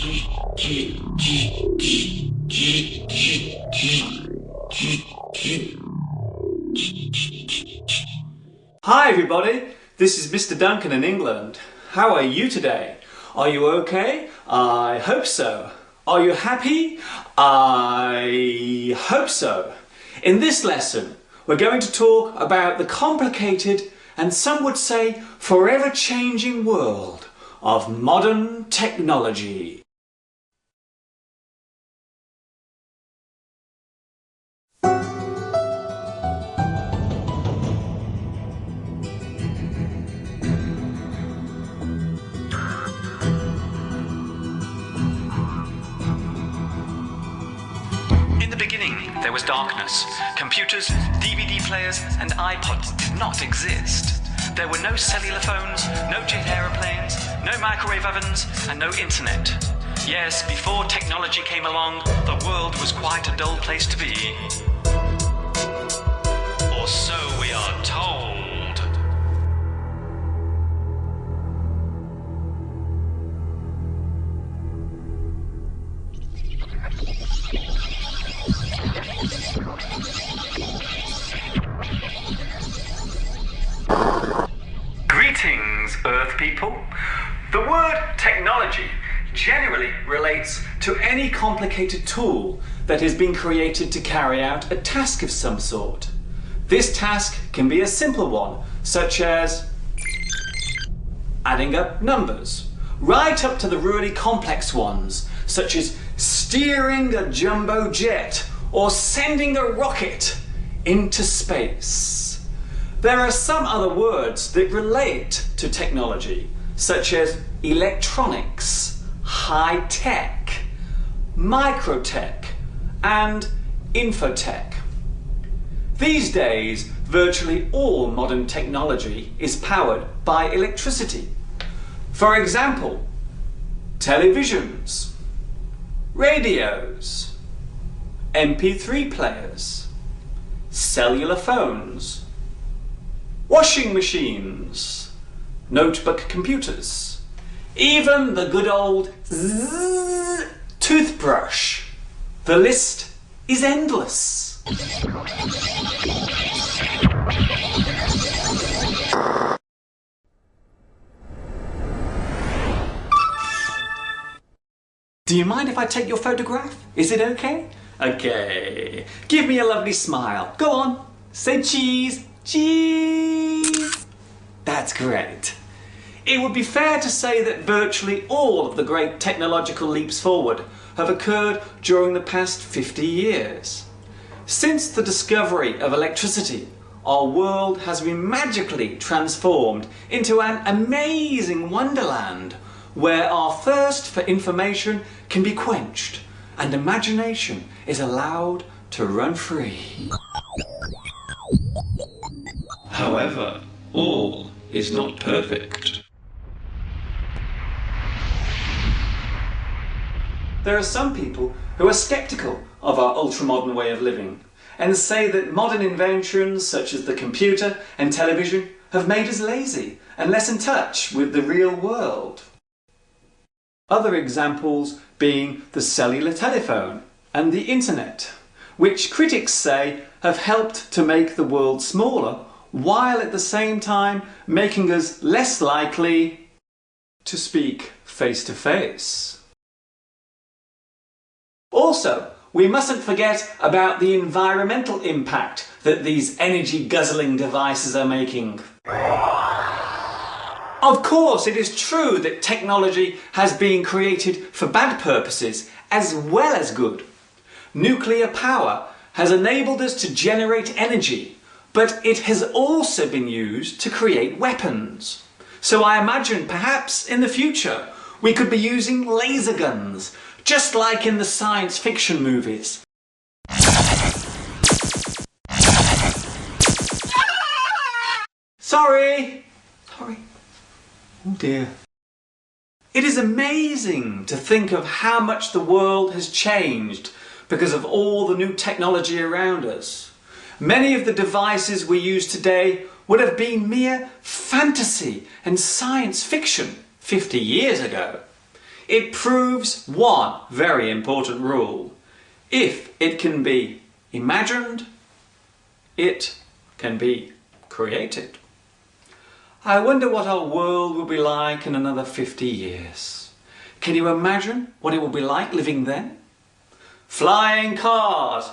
Hi everybody, this is Mr. Duncan in England. How are you today? Are you okay? I hope so. Are you happy? I hope so. In this lesson, we're going to talk about the complicated and some would say forever changing world of modern technology. In the beginning, there was darkness. Computers, DVD players and iPods did not exist. There were no cellular phones, no jet aeroplanes, no microwave ovens and no internet. Yes, before technology came along, the world was quite a dull place to be. Or so we are told. Greetings, Earth people. The word technology generally relates to any complicated tool that has been created to carry out a task of some sort. This task can be a simple one, such as adding up numbers, right up to the really complex ones, such as steering a jumbo jet or sending a rocket into space. There are some other words that relate to technology, such as electronics, high-tech, microtech, and infotech. These days, virtually all modern technology is powered by electricity. For example, televisions, radios, MP3 players, cellular phones, washing machines, notebook computers, even the good old zzz toothbrush. The list is endless. Do you mind if I take your photograph? Is it okay? Okay. Give me a lovely smile. Go on. Say cheese. Cheese! That's great. It would be fair to say that virtually all of the great technological leaps forward have occurred during the past 50 years. Since the discovery of electricity, our world has been magically transformed into an amazing wonderland where our thirst for information can be quenched and imagination is allowed to run free. However, all is not perfect. There are some people who are sceptical of our ultra-modern way of living and say that modern inventions such as the computer and television have made us lazy and less in touch with the real world. Other examples being the cellular telephone and the internet, which critics say have helped to make the world smaller while at the same time making us less likely to speak face to face. Also, we mustn't forget about the environmental impact that these energy-guzzling devices are making. Of course, it is true that technology has been created for bad purposes as well as good. Nuclear power has enabled us to generate energy, but it has also been used to create weapons. So I imagine perhaps in the future we could be using laser guns, just like in the science fiction movies. Sorry! Oh dear. It is amazing to think of how much the world has changed because of all the new technology around us. Many of the devices we use today would have been mere fantasy and science fiction 50 years ago. It proves one very important rule. If it can be imagined, it can be created. I wonder what our world will be like in another 50 years. Can you imagine what it will be like living then? Flying cars,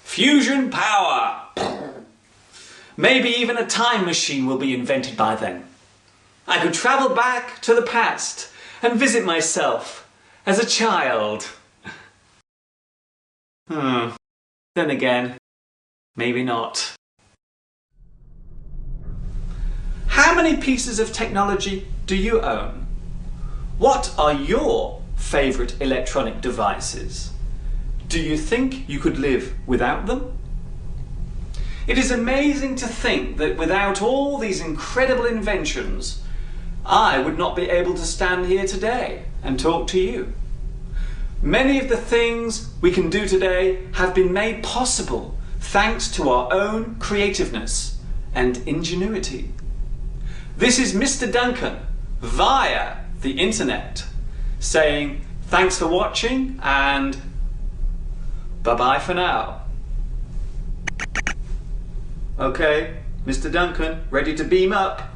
fusion power. Maybe even a time machine will be invented by then. I could travel back to the past and visit myself as a child. Then again, maybe not. How many pieces of technology do you own? What are your favourite electronic devices? Do you think you could live without them? It is amazing to think that without all these incredible inventions, I would not be able to stand here today and talk to you. Many of the things we can do today have been made possible thanks to our own creativeness and ingenuity. This is Mr. Duncan via the internet saying thanks for watching and bye-bye for now. Okay, Mr. Duncan, ready to beam up?